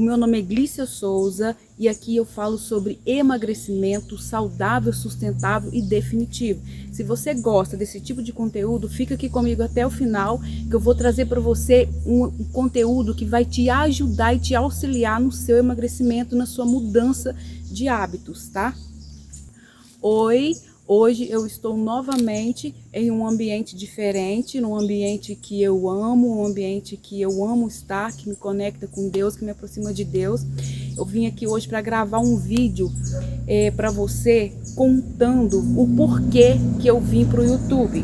O meu nome é Glícia Souza e aqui eu falo sobre emagrecimento saudável, sustentável e definitivo. Se você gosta desse tipo de conteúdo, fica aqui comigo até o final, que eu vou trazer para você um conteúdo que vai te ajudar e te auxiliar no seu emagrecimento, na sua mudança de hábitos, tá? Oi, hoje eu estou novamente em um ambiente diferente, num ambiente que eu amo, um ambiente que eu amo estar, que me conecta com Deus, que me aproxima de Deus. Eu vim aqui hoje para gravar um vídeo para você contando o porquê que eu vim para o YouTube.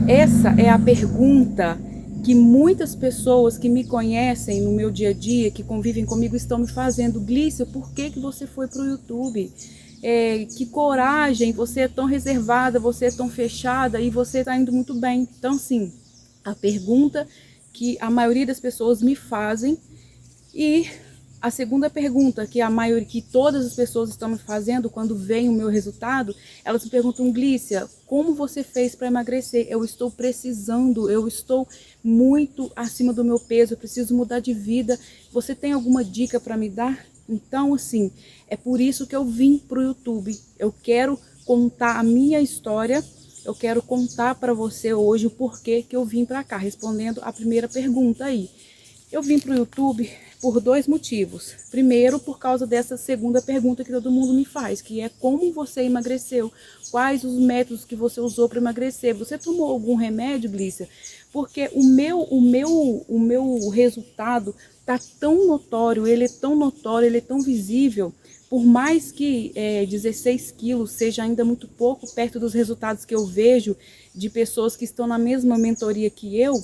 Essa é a pergunta que muitas pessoas que me conhecem no meu dia a dia, que convivem comigo, estão me fazendo. Glícia, por que você foi para o YouTube? Que coragem, você é tão reservada, você é tão fechada e você está indo muito bem. Então, sim, a pergunta que a maioria das pessoas me fazem, e a segunda pergunta que a maioria, que todas as pessoas estão me fazendo quando vem o meu resultado, elas me perguntam: Glícia, como você fez para emagrecer? Eu estou precisando, eu estou muito acima do meu peso, eu preciso mudar de vida. Você tem alguma dica para me dar? Então, assim, é por isso que eu vim para o YouTube. Eu quero contar a minha história, eu quero contar para você hoje o porquê que eu vim para cá, respondendo a primeira pergunta aí. Eu vim para o YouTube por dois motivos. Primeiro, por causa dessa segunda pergunta que todo mundo me faz, que é como você emagreceu, quais os métodos que você usou para emagrecer. Você tomou algum remédio, Glícia? Porque o meu resultado tá tão notório, ele é tão notório, ele é tão visível. Por mais que 16 quilos seja ainda muito pouco perto dos resultados que eu vejo de pessoas que estão na mesma mentoria que eu,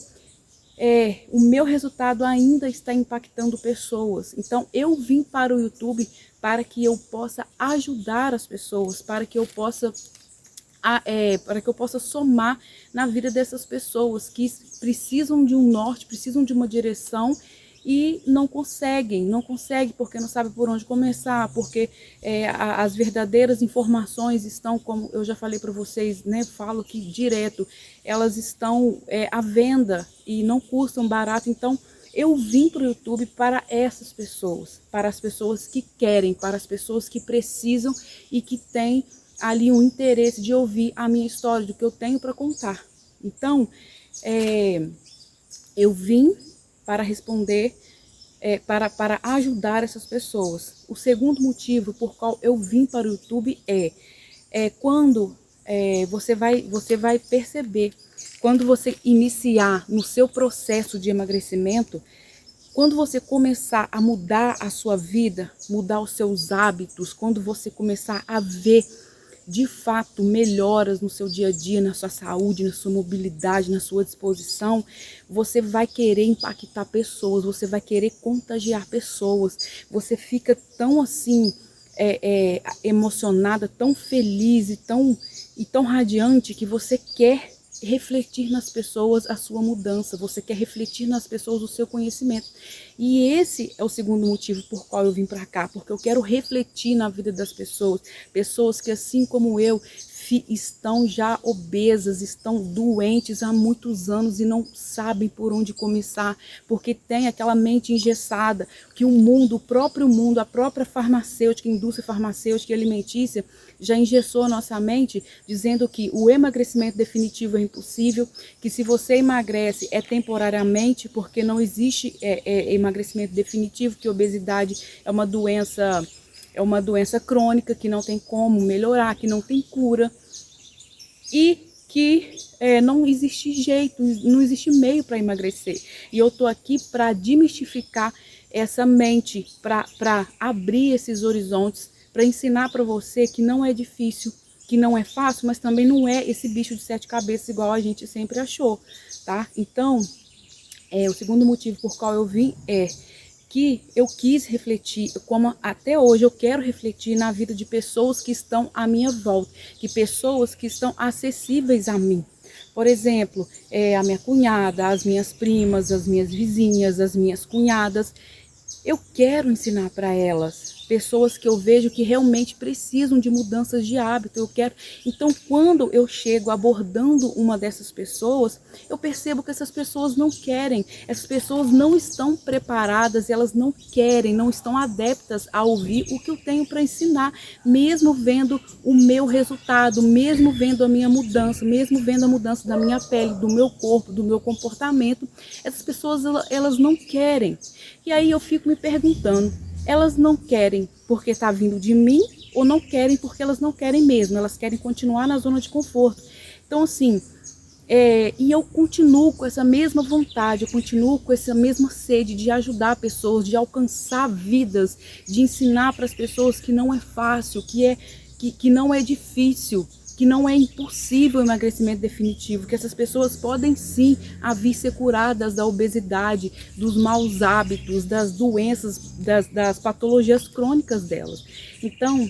o meu resultado ainda está impactando pessoas. Então, eu vim para o YouTube para que eu possa ajudar as pessoas, para que eu possa somar na vida dessas pessoas que precisam de um norte, precisam de uma direção e não conseguem porque não sabem por onde começar, porque as verdadeiras informações estão, como eu já falei para vocês, né, falo aqui direto, elas estão à venda e não custam barato. Então, eu vim para o YouTube para essas pessoas, para as pessoas que querem, para as pessoas que precisam e que têm ali um interesse de ouvir a minha história, do que eu tenho para contar. Então, eu vim para responder, para ajudar essas pessoas. O segundo motivo por qual eu vim para o YouTube quando você vai perceber, quando você iniciar no seu processo de emagrecimento, quando você começar a mudar a sua vida, mudar os seus hábitos, quando você começar a ver de fato melhoras no seu dia a dia, na sua saúde, na sua mobilidade, na sua disposição, você vai querer impactar pessoas, você vai querer contagiar pessoas, você fica tão assim emocionada, tão feliz e tão radiante que você quer refletir nas pessoas a sua mudança, você quer refletir nas pessoas o seu conhecimento. E esse é o segundo motivo por qual eu vim para cá, porque eu quero refletir na vida das pessoas, pessoas que assim como eu estão já obesas, estão doentes há muitos anos e não sabem por onde começar, porque tem aquela mente engessada que o mundo, o próprio mundo, a própria farmacêutica, indústria farmacêutica e alimentícia já engessou a nossa mente, dizendo que o emagrecimento definitivo é impossível, que se você emagrece é temporariamente, porque não existe emagrecimento definitivo, que obesidade é uma doença crônica que não tem como melhorar, que não tem cura e que não existe jeito, não existe meio para emagrecer. E eu tô aqui para desmistificar essa mente, para abrir esses horizontes, para ensinar para você que não é difícil, que não é fácil, mas também não é esse bicho de 7 cabeças igual a gente sempre achou, tá? Então, o segundo motivo por qual eu vim que eu quis refletir, como até hoje eu quero refletir na vida de pessoas que estão à minha volta, que pessoas que estão acessíveis a mim. Por exemplo, a minha cunhada, as minhas primas, as minhas vizinhas, as minhas cunhadas. Eu quero ensinar para elas pessoas que eu vejo que realmente precisam de mudanças de hábito. Eu quero. Então, quando eu chego abordando uma dessas pessoas, eu percebo que essas pessoas não querem, essas pessoas não estão preparadas, elas não querem, não estão adeptas a ouvir o que eu tenho para ensinar, mesmo vendo o meu resultado, mesmo vendo a minha mudança, mesmo vendo a mudança da minha pele, do meu corpo, do meu comportamento. Essas pessoas, elas não querem. E aí eu fico me perguntando, elas não querem porque está vindo de mim ou não querem porque elas não querem mesmo, elas querem continuar na zona de conforto. Então, assim, e eu continuo com essa mesma vontade, eu continuo com essa mesma sede de ajudar pessoas, de alcançar vidas, de ensinar para as pessoas que não é fácil, que não é difícil, que não é impossível o emagrecimento definitivo, que essas pessoas podem sim vir ser curadas da obesidade, dos maus hábitos, das doenças, das patologias crônicas delas. Então,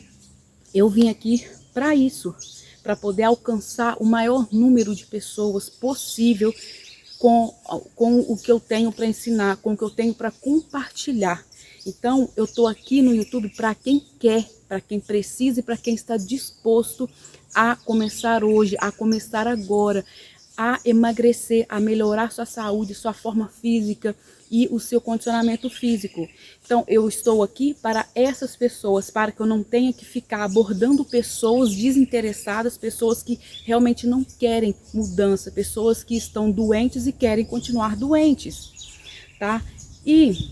eu vim aqui para isso, para poder alcançar o maior número de pessoas possível com o que eu tenho para ensinar, com o que eu tenho para compartilhar. Então, eu estou aqui no YouTube para quem quer, para quem precisa e para quem está disposto a começar hoje, a começar agora, a emagrecer, a melhorar sua saúde, sua forma física e o seu condicionamento físico. Então, eu estou aqui para essas pessoas, para que eu não tenha que ficar abordando pessoas desinteressadas, pessoas que realmente não querem mudança, pessoas que estão doentes e querem continuar doentes, tá? E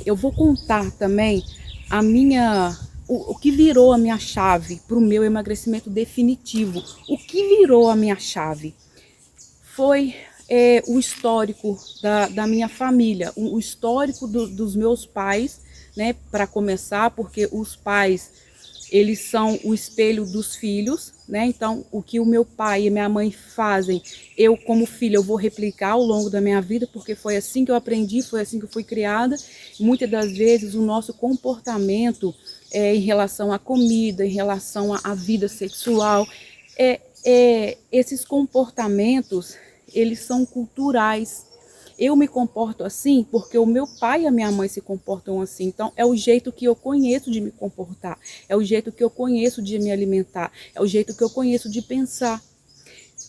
eu vou contar também o que virou a minha chave para o meu emagrecimento definitivo. O que virou a minha chave foi o histórico da minha família, o histórico dos meus pais, né, para começar, porque os pais, eles são o espelho dos filhos, né? Então, o que o meu pai e minha mãe fazem, eu como filha, eu vou replicar ao longo da minha vida, porque foi assim que eu aprendi, foi assim que eu fui criada. Muitas das vezes, o nosso comportamento em relação à comida, em relação à vida sexual, esses comportamentos, eles são culturais. Eu me comporto assim porque o meu pai e a minha mãe se comportam assim. Então, é o jeito que eu conheço de me comportar, é o jeito que eu conheço de me alimentar, é o jeito que eu conheço de pensar.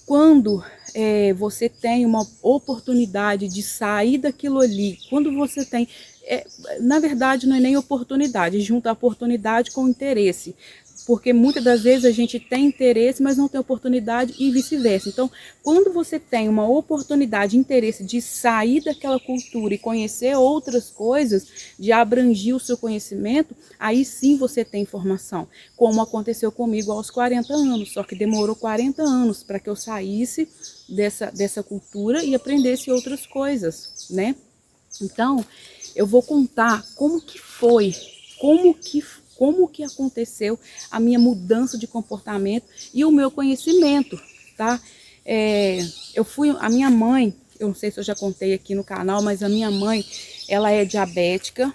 Quando você tem uma oportunidade de sair daquilo ali, quando você tem... na verdade, não é nem oportunidade, junta a oportunidade com o interesse. Porque muitas das vezes a gente tem interesse, mas não tem oportunidade e vice-versa. Então, quando você tem uma oportunidade, interesse de sair daquela cultura e conhecer outras coisas, de abranger o seu conhecimento, aí sim você tem informação. Como aconteceu comigo aos 40 anos, só que demorou 40 anos para que eu saísse dessa cultura e aprendesse outras coisas, né? Então, eu vou contar como que foi, como que aconteceu a minha mudança de comportamento e o meu conhecimento, tá? A minha mãe, eu não sei se eu já contei aqui no canal, mas a minha mãe, ela é diabética,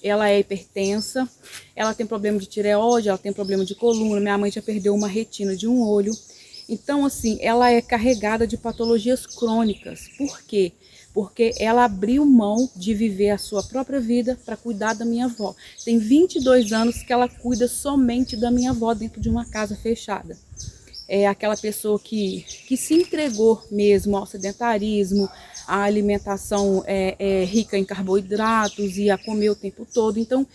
ela é hipertensa, ela tem problema de tireoide, ela tem problema de coluna, minha mãe já perdeu uma retina de um olho. Então, assim, ela é carregada de patologias crônicas. Por quê? Porque ela abriu mão de viver a sua própria vida para cuidar da minha avó. Tem 22 anos que ela cuida somente da minha avó dentro de uma casa fechada. É aquela pessoa que se entregou mesmo ao sedentarismo, à alimentação rica em carboidratos e a comer o tempo todo. Então,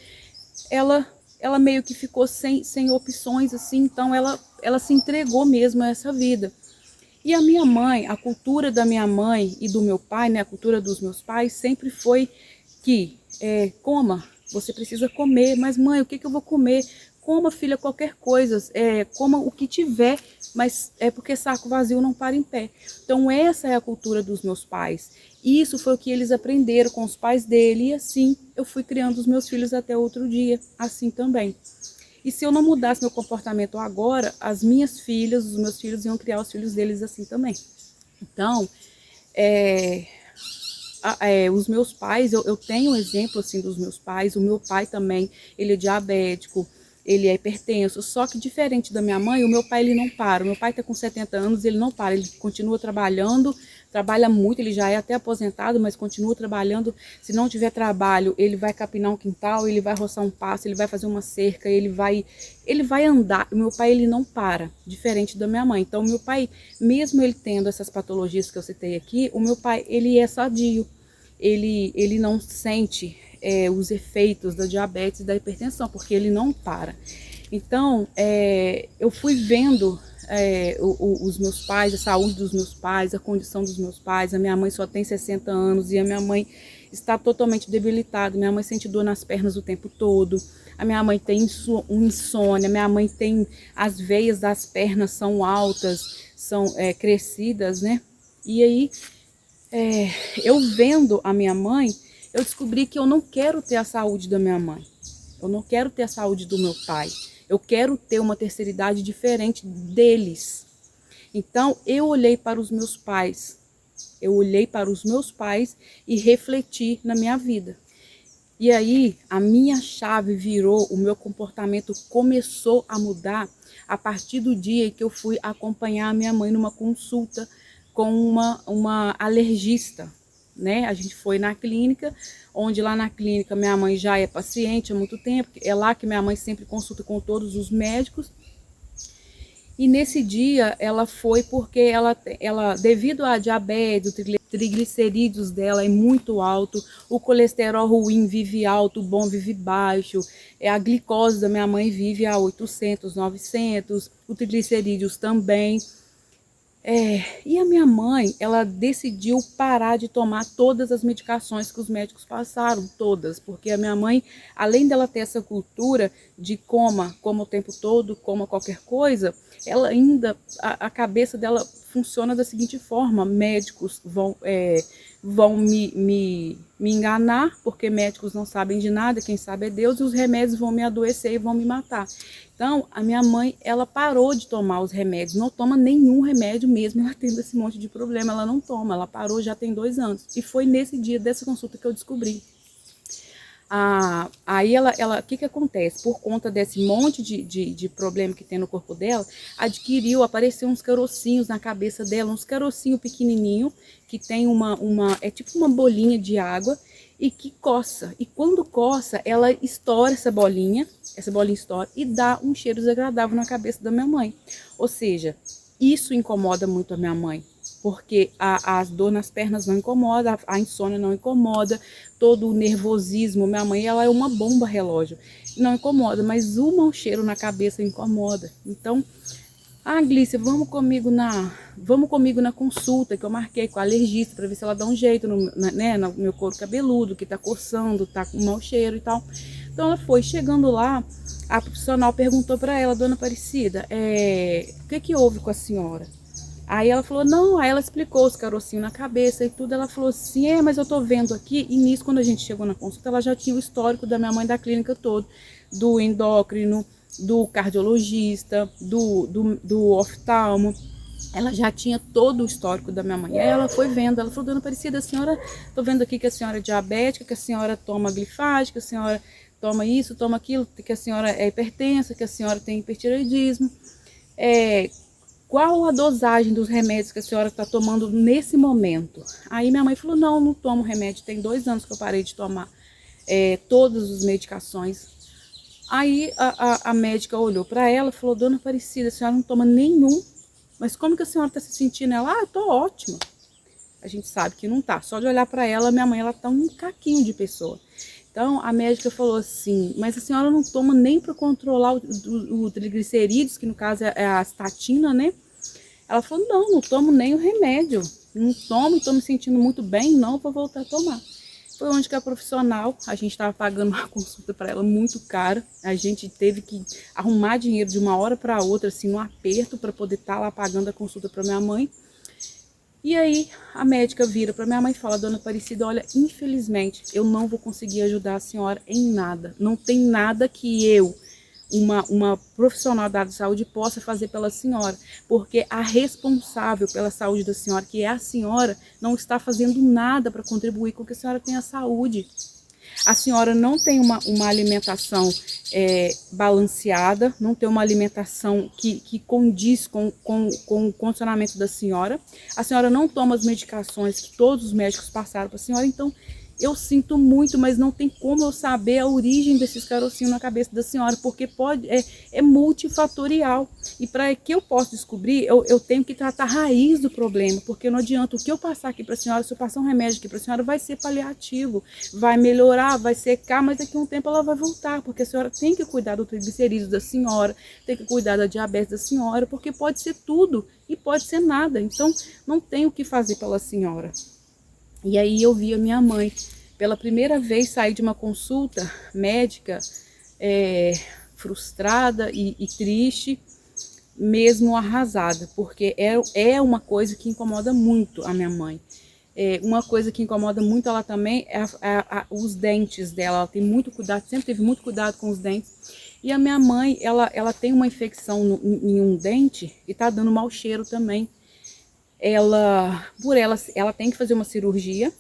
ela meio que ficou sem opções, assim, então ela se entregou mesmo a essa vida. E a minha mãe, a cultura da minha mãe e do meu pai, né, a cultura dos meus pais sempre foi que coma, você precisa comer, mas mãe, o que eu vou comer? Coma, filha, qualquer coisa, coma o que tiver, mas é porque saco vazio não para em pé. Então essa é a cultura dos meus pais. Isso foi o que eles aprenderam com os pais dele e assim eu fui criando os meus filhos até outro dia, assim também. E se eu não mudasse meu comportamento agora, as minhas filhas, os meus filhos iam criar os filhos deles assim também. Então, os meus pais, eu tenho um exemplo assim dos meus pais. O meu pai também, ele é diabético, ele é hipertenso, só que diferente da minha mãe, o meu pai ele não para. O meu pai está com 70 anos, ele não para, ele continua trabalhando, trabalha muito, ele já é até aposentado, mas continua trabalhando. Se não tiver trabalho, ele vai capinar um quintal, ele vai roçar um pasto, ele vai fazer uma cerca, ele vai andar. O meu pai, ele não para, diferente da minha mãe. Então, o meu pai, mesmo ele tendo essas patologias que eu citei aqui, o meu pai, ele é sadio. Ele não sente os efeitos da diabetes e da hipertensão, porque ele não para. Então, eu fui vendo os meus pais, a saúde dos meus pais, a condição dos meus pais. A minha mãe só tem 60 anos e a minha mãe está totalmente debilitada. Minha mãe sente dor nas pernas o tempo todo. A minha mãe tem insônia. Minha mãe tem, as veias das pernas são altas, são crescidas, né? E aí, eu vendo a minha mãe, eu descobri que eu não quero ter a saúde da minha mãe. Eu não quero ter a saúde do meu pai. Eu quero ter uma terceira idade diferente deles. Então, eu olhei para os meus pais. Eu olhei para os meus pais e refleti na minha vida. E aí, a minha chave virou, o meu comportamento começou a mudar a partir do dia que eu fui acompanhar a minha mãe numa consulta com uma alergista, né? A gente foi na clínica, onde lá na clínica minha mãe já é paciente há muito tempo, é lá que minha mãe sempre consulta com todos os médicos. E nesse dia ela foi porque ela devido à diabetes, o triglicerídeos dela é muito alto, o colesterol ruim vive alto, o bom vive baixo, a glicose da minha mãe vive a 800, 900, o triglicerídeos também. E a minha mãe, ela decidiu parar de tomar todas as medicações que os médicos passaram, todas, porque a minha mãe, além dela ter essa cultura de coma o tempo todo, coma qualquer coisa, ela ainda, a cabeça dela funciona da seguinte forma: médicos vão me enganar, porque médicos não sabem de nada, quem sabe é Deus, e os remédios vão me adoecer e vão me matar. Então, a minha mãe, ela parou de tomar os remédios, não toma nenhum remédio mesmo, ela tendo esse monte de problema, ela não toma, ela parou já tem 2 anos. E foi nesse dia dessa consulta que eu descobri. Aí o que acontece? Por conta desse monte de problema que tem no corpo dela, apareceu uns carocinhos na cabeça dela, uns carocinhos pequenininho, que tem é tipo uma bolinha de água, e que coça. E quando coça, ela estoura essa bolinha estoura e dá um cheiro desagradável na cabeça da minha mãe. Ou seja, isso incomoda muito a minha mãe, porque as dor nas pernas não incomoda, a insônia não incomoda, todo o nervosismo, minha mãe, ela é uma bomba relógio, não incomoda, mas o mau cheiro na cabeça incomoda. Então, Glícia, vamos comigo na consulta que eu marquei com a alergista, para ver se ela dá um jeito no meu couro cabeludo, que tá coçando, tá com mau cheiro e tal. Então ela foi, chegando lá, a profissional perguntou para ela: dona Aparecida, o que houve com a senhora? Aí ela falou, não, aí ela explicou os carocinhos na cabeça e tudo. Ela falou assim, mas eu tô vendo aqui. E nisso, quando a gente chegou na consulta, ela já tinha o histórico da minha mãe da clínica todo, do endócrino, do cardiologista, do oftalmo. Ela já tinha todo o histórico da minha mãe. Aí ela foi vendo, ela falou, dona Aparecida, a senhora, tô vendo aqui que a senhora é diabética, que a senhora toma glifage, que a senhora toma isso, toma aquilo, que a senhora é hipertensa, que a senhora tem hipertireoidismo. Qual a dosagem dos remédios que a senhora está tomando nesse momento? Aí minha mãe falou, não tomo remédio, tem 2 anos que eu parei de tomar todas as medicações. Aí a médica olhou para ela e falou, dona Aparecida, a senhora não toma nenhum, mas como que a senhora está se sentindo? Ela, eu tô ótima. A gente sabe que não tá, só de olhar para ela, minha mãe, ela tá um caquinho de pessoa. Então, a médica falou assim, mas a senhora não toma nem para controlar o triglicerídeos, que no caso é a statina, né? Ela falou, não tomo nem o remédio. Não tomo, estou me sentindo muito bem, não vou voltar a tomar. Foi onde que a profissional, a gente estava pagando uma consulta para ela muito cara. A gente teve que arrumar dinheiro de uma hora para outra, assim, no aperto, para poder estar lá pagando a consulta para minha mãe. E aí a médica vira para minha mãe e fala, dona Aparecida, olha, infelizmente eu não vou conseguir ajudar a senhora em nada. Não tem nada que eu, uma profissional da área de saúde, possa fazer pela senhora. Porque a responsável pela saúde da senhora, que é a senhora, não está fazendo nada para contribuir com que a senhora tenha saúde. A senhora não tem uma alimentação balanceada, não tem uma alimentação que condiz com o condicionamento da senhora. A senhora não toma as medicações que todos os médicos passaram para a senhora, então eu sinto muito, mas não tem como eu saber a origem desses carocinhos na cabeça da senhora, porque é multifatorial. E para que eu possa descobrir, eu tenho que tratar a raiz do problema, porque não adianta o que eu passar aqui para a senhora, se eu passar um remédio aqui para a senhora, vai ser paliativo, vai melhorar, vai secar, mas daqui a um tempo ela vai voltar, porque a senhora tem que cuidar do triglicerídeos da senhora, tem que cuidar da diabetes da senhora, porque pode ser tudo e pode ser nada. Então, não tem o que fazer pela senhora. E aí eu vi a minha mãe, pela primeira vez, sair de uma consulta médica frustrada e triste, mesmo arrasada, porque é uma coisa que incomoda muito a minha mãe. Uma coisa que incomoda muito ela também é os dentes dela. Ela tem muito cuidado, sempre teve muito cuidado com os dentes. E a minha mãe, ela tem uma infecção em um dente e tá dando mau cheiro também. Ela tem que fazer uma cirurgia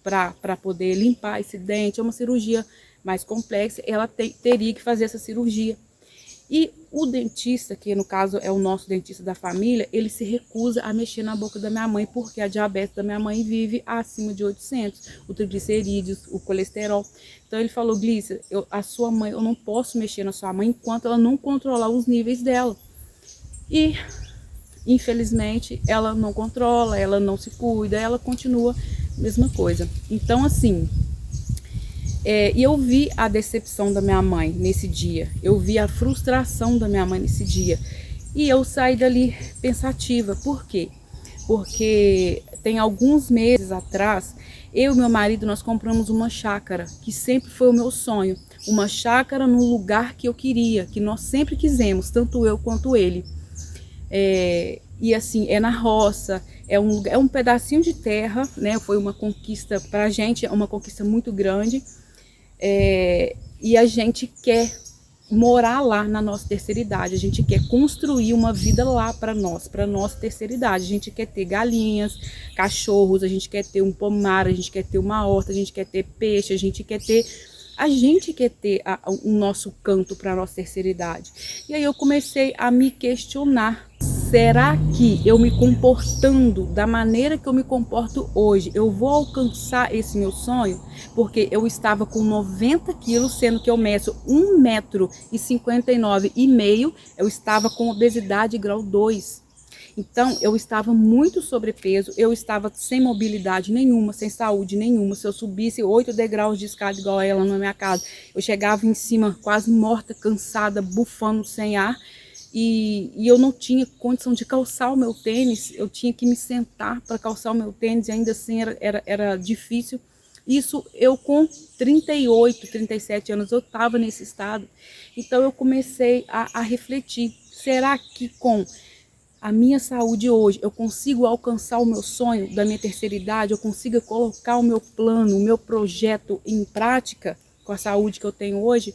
para poder limpar esse dente. É uma cirurgia mais complexa, ela teria que fazer essa cirurgia. E o dentista, que no caso é o nosso dentista da família, ele se recusa a mexer na boca da minha mãe, porque a diabetes da minha mãe vive acima de 800, o triglicerídeos, o colesterol. Então ele falou: Glícia, a sua mãe, eu não posso mexer na sua mãe enquanto ela não controlar os níveis dela. E infelizmente ela não controla, ela não se cuida, ela continua a mesma coisa. Então assim, e eu vi a decepção da minha mãe nesse dia, eu vi a frustração da minha mãe nesse dia, e eu saí dali pensativa. Por quê? Porque tem alguns meses atrás, eu e meu marido, nós compramos uma chácara, que sempre foi o meu sonho, uma chácara no lugar que eu queria, que nós sempre quisemos, tanto eu quanto ele. E assim, é na roça, é um pedacinho de terra, né? Foi uma conquista pra gente, é uma conquista muito grande, e a gente quer morar lá na nossa terceira idade, a gente quer construir uma vida lá para nossa terceira idade. A gente quer ter galinhas, cachorros, a gente quer ter um pomar, a gente quer ter uma horta, a gente quer ter peixe, a gente quer ter o nosso canto para a nossa terceira idade. E aí eu comecei a me questionar: será que eu me comportando da maneira que eu me comporto hoje, eu vou alcançar esse meu sonho? Porque eu estava com 90 quilos, sendo que eu meço 1,59 m, eu estava com obesidade grau 2. Então, eu estava muito sobrepeso, eu estava sem mobilidade nenhuma, sem saúde nenhuma. Se eu subisse 8 degraus de escada igual a ela na minha casa, eu chegava em cima quase morta, cansada, bufando sem ar. E eu não tinha condição de calçar o meu tênis, eu tinha que me sentar para calçar o meu tênis, e ainda assim era difícil. Isso eu com 38, 37 anos, eu estava nesse estado. Então eu comecei a refletir: será que com a minha saúde hoje eu consigo alcançar o meu sonho da minha terceira idade? Eu consigo colocar o meu plano, o meu projeto em prática com a saúde que eu tenho hoje?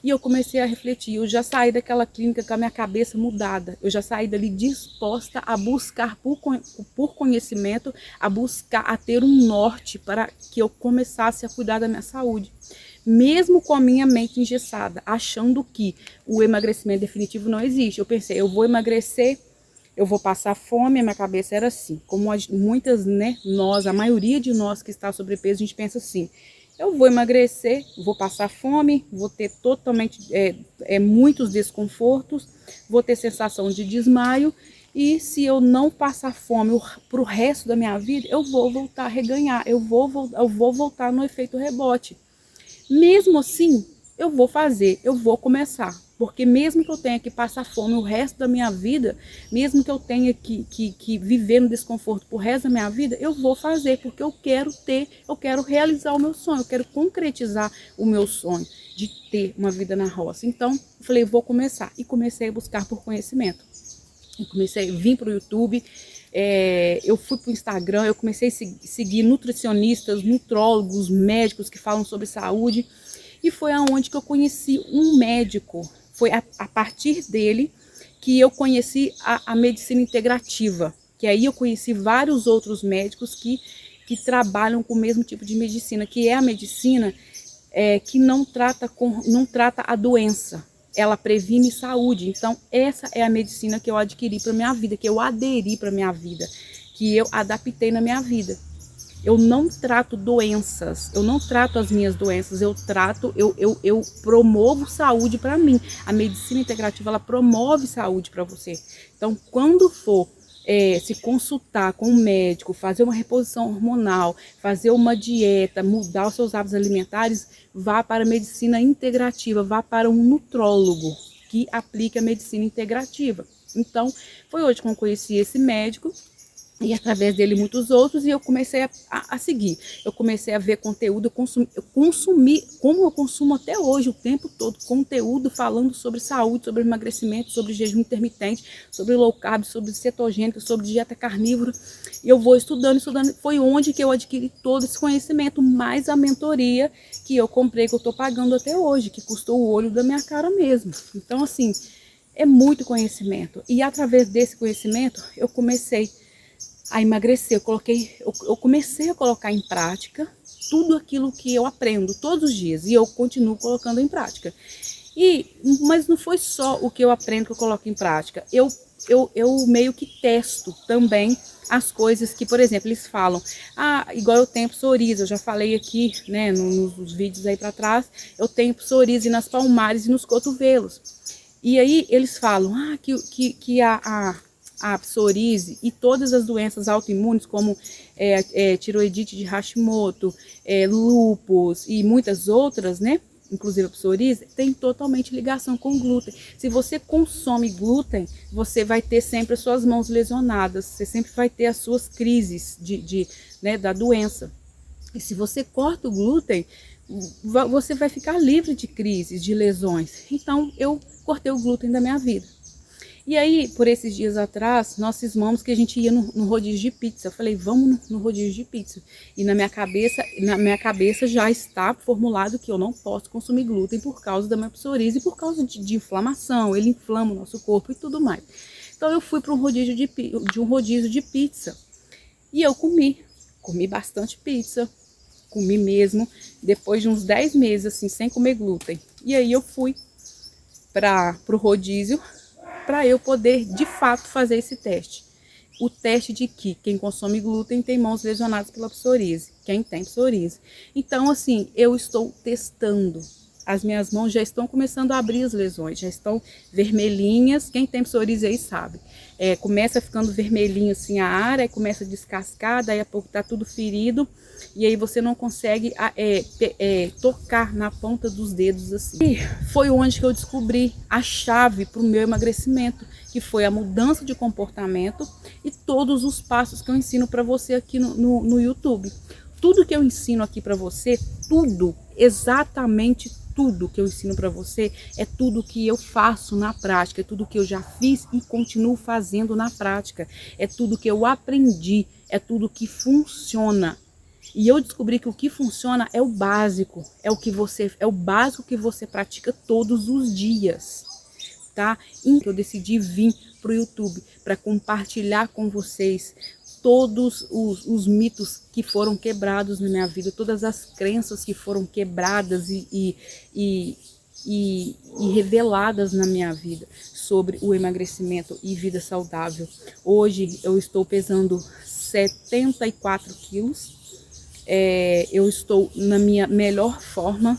E eu comecei a refletir. Eu já saí daquela clínica com a minha cabeça mudada. Eu já saí dali disposta a buscar por conhecimento, a ter um norte para que eu começasse a cuidar da minha saúde. Mesmo com a minha mente engessada, achando que o emagrecimento definitivo não existe. Eu pensei: eu vou emagrecer, eu vou passar fome. A minha cabeça era assim, como muitas, né, a maioria de nós que está sobrepeso, a gente pensa assim: eu vou emagrecer, vou passar fome, vou ter totalmente muitos desconfortos, vou ter sensação de desmaio, e se eu não passar fome para o resto da minha vida, eu vou voltar a reganhar, eu vou voltar no efeito rebote. Mesmo assim, eu vou fazer, eu vou começar. Porque mesmo que eu tenha que passar fome o resto da minha vida, mesmo que eu tenha que viver no desconforto pro resto da minha vida, eu vou fazer, porque eu quero realizar o meu sonho, eu quero concretizar o meu sonho de ter uma vida na roça. Então, eu falei: vou começar. E comecei a buscar por conhecimento. Eu comecei a vir para o YouTube, eu fui para o Instagram, eu comecei a seguir nutricionistas, nutrólogos, médicos que falam sobre saúde. E foi aonde que eu conheci um médico. Foi a partir dele que eu conheci a medicina integrativa, que aí eu conheci vários outros médicos que trabalham com o mesmo tipo de medicina, que é a medicina que não trata a doença, ela previne saúde. Então essa é a medicina que eu adquiri para minha vida, que eu aderi para minha vida, que eu adaptei na minha vida. Eu não trato doenças, eu não trato as minhas doenças, eu promovo saúde para mim. A medicina integrativa, ela promove saúde para você. Então, quando for se consultar com um médico, fazer uma reposição hormonal, fazer uma dieta, mudar os seus hábitos alimentares, vá para a medicina integrativa, vá para um nutrólogo que aplica a medicina integrativa. Então, foi hoje que eu conheci esse médico, e através dele muitos outros, e eu comecei a seguir. Eu comecei a ver conteúdo, eu consumi, como eu consumo até hoje, o tempo todo, conteúdo falando sobre saúde, sobre emagrecimento, sobre jejum intermitente, sobre low carb, sobre cetogênico, sobre dieta carnívora. E eu vou estudando. Foi onde que eu adquiri todo esse conhecimento, mais a mentoria que eu comprei, que eu estou pagando até hoje, que custou o olho da minha cara mesmo. Então, assim, é muito conhecimento. E através desse conhecimento, eu comecei a emagrecer. Eu comecei a colocar em prática tudo aquilo que eu aprendo todos os dias, e eu continuo colocando em prática. Mas não foi só o que eu aprendo que eu coloco em prática. Eu meio que testo também as coisas que, por exemplo, eles falam, igual eu tenho psoríase, eu já falei aqui, né, nos vídeos aí para trás, eu tenho psoríase nas palmares e nos cotovelos. E aí eles falam que a psoríase e todas as doenças autoimunes, como tiroidite de Hashimoto, lúpus e muitas outras, né? Inclusive a psoríase, tem totalmente ligação com glúten. Se você consome glúten, você vai ter sempre as suas mãos lesionadas, você sempre vai ter as suas crises da doença. E se você corta o glúten, você vai ficar livre de crises, de lesões. Então, eu cortei o glúten da minha vida. E aí, por esses dias atrás, nós cismamos que a gente ia no rodízio de pizza. Eu falei, vamos no rodízio de pizza. E na minha cabeça já está formulado que eu não posso consumir glúten por causa da minha psoríase e por causa de inflamação. Ele inflama o nosso corpo e tudo mais. Então eu fui para um rodízio de pizza. E eu comi bastante pizza. Comi mesmo, depois de uns 10 meses assim, sem comer glúten. E aí eu fui para o rodízio, para eu poder de fato fazer esse teste. O teste de que quem consome glúten tem mãos lesionadas pela psoríase, quem tem psoríase. Então, assim, eu estou testando. As minhas mãos já estão começando a abrir as lesões, já estão vermelhinhas. Quem tem psoríase aí sabe. Começa ficando vermelhinho assim a área, começa a descascar, daí a pouco tá tudo ferido. E aí você não consegue tocar na ponta dos dedos assim. E foi onde que eu descobri a chave para o meu emagrecimento, que foi a mudança de comportamento e todos os passos que eu ensino para você aqui no YouTube. Tudo que eu ensino aqui para você, tudo, exatamente tudo que eu ensino para você, é tudo que eu faço na prática, é tudo que eu já fiz e continuo fazendo na prática, é tudo que eu aprendi, é tudo que funciona. E eu descobri que o que funciona é o básico, é o básico que você pratica todos os dias, tá? Então eu decidi vir para o YouTube para compartilhar com vocês todos os mitos que foram quebrados na minha vida, todas as crenças que foram quebradas e reveladas na minha vida sobre o emagrecimento e vida saudável. Hoje eu estou pesando 74 quilos. Eu estou na minha melhor forma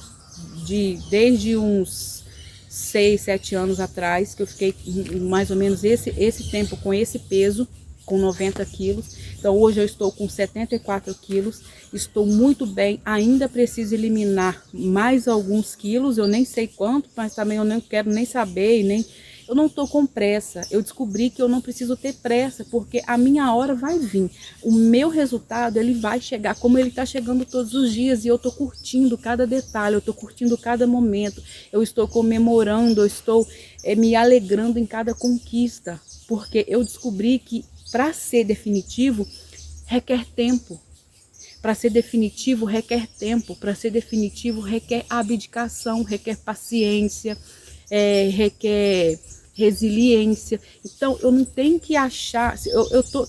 desde uns 6, 7 anos atrás, que eu fiquei mais ou menos esse tempo com esse peso, com 90 quilos. Então hoje eu estou com 74 quilos, estou muito bem, ainda preciso eliminar mais alguns quilos, eu nem sei quanto, mas também eu não quero nem saber, eu não estou com pressa. Eu descobri que eu não preciso ter pressa, porque a minha hora vai vir. O meu resultado, ele vai chegar, como ele está chegando todos os dias, e eu estou curtindo cada detalhe, eu estou curtindo cada momento, eu estou comemorando, eu estou me alegrando em cada conquista, porque eu descobri que para ser definitivo, requer tempo. Para ser definitivo, requer tempo. Para ser definitivo, requer abdicação, requer paciência, requer resiliência. Então eu não tenho que achar,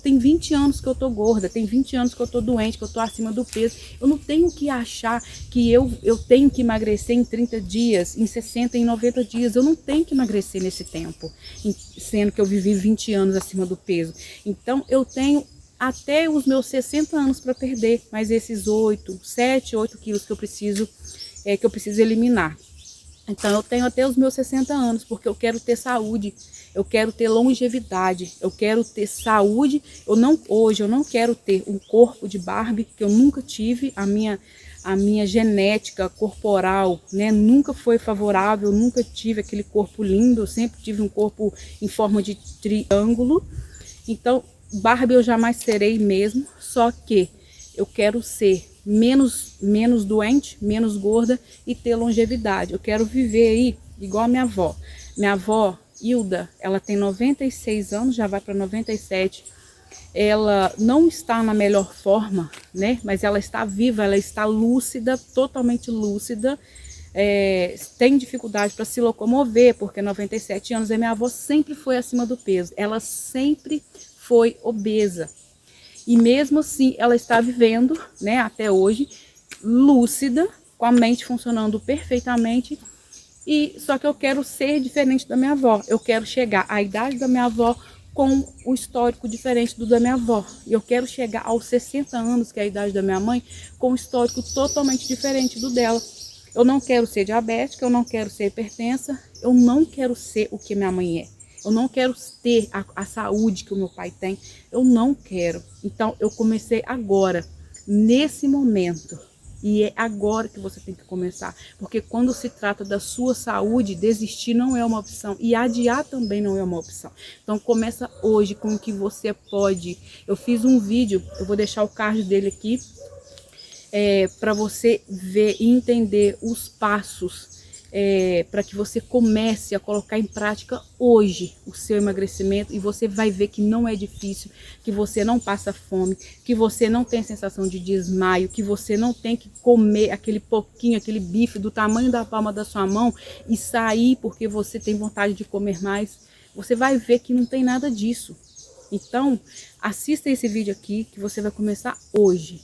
tem 20 anos que eu tô gorda, tem 20 anos que eu tô doente, que eu tô acima do peso. Eu não tenho que achar que eu tenho que emagrecer em 30 dias, em 60, em 90 dias. Eu não tenho que emagrecer nesse tempo, sendo que eu vivi 20 anos acima do peso. Então eu tenho até os meus 60 anos para perder mais esses 7, 8 quilos que eu preciso eliminar. Então eu tenho até os meus 60 anos, porque eu quero ter saúde, eu quero ter longevidade, eu quero ter saúde. Hoje eu não quero ter um corpo de Barbie, que eu nunca tive. A minha genética corporal, né, nunca foi favorável, nunca tive aquele corpo lindo, eu sempre tive um corpo em forma de triângulo. Então Barbie eu jamais serei mesmo, só que eu quero ser menos doente, menos gorda e ter longevidade. Eu quero viver aí igual a minha avó. Minha avó, Hilda, ela tem 96 anos, já vai para 97. Ela não está na melhor forma, né? Mas ela está viva, ela está lúcida, totalmente lúcida. Tem dificuldade para se locomover, porque 97 anos, e minha avó sempre foi acima do peso. Ela sempre foi obesa. E mesmo assim, ela está vivendo, né, até hoje, lúcida, com a mente funcionando perfeitamente. Só que eu quero ser diferente da minha avó. Eu quero chegar à idade da minha avó com o histórico diferente do da minha avó. E eu quero chegar aos 60 anos, que é a idade da minha mãe, com um histórico totalmente diferente do dela. Eu não quero ser diabética, eu não quero ser hipertensa, eu não quero ser o que minha mãe é. Eu não quero ter a saúde que o meu pai tem, eu não quero. Então eu comecei agora, nesse momento. E é agora que você tem que começar, porque quando se trata da sua saúde, desistir não é uma opção e adiar também não é uma opção. Então começa hoje com o que você pode. Eu fiz um vídeo, eu vou deixar o card dele aqui, para você ver e entender os passos, para que você comece a colocar em prática hoje o seu emagrecimento, e você vai ver que não é difícil, que você não passa fome, que você não tem sensação de desmaio, que você não tem que comer aquele pouquinho, aquele bife do tamanho da palma da sua mão e sair porque você tem vontade de comer mais. Você vai ver que não tem nada disso. Então, assista esse vídeo aqui que você vai começar hoje.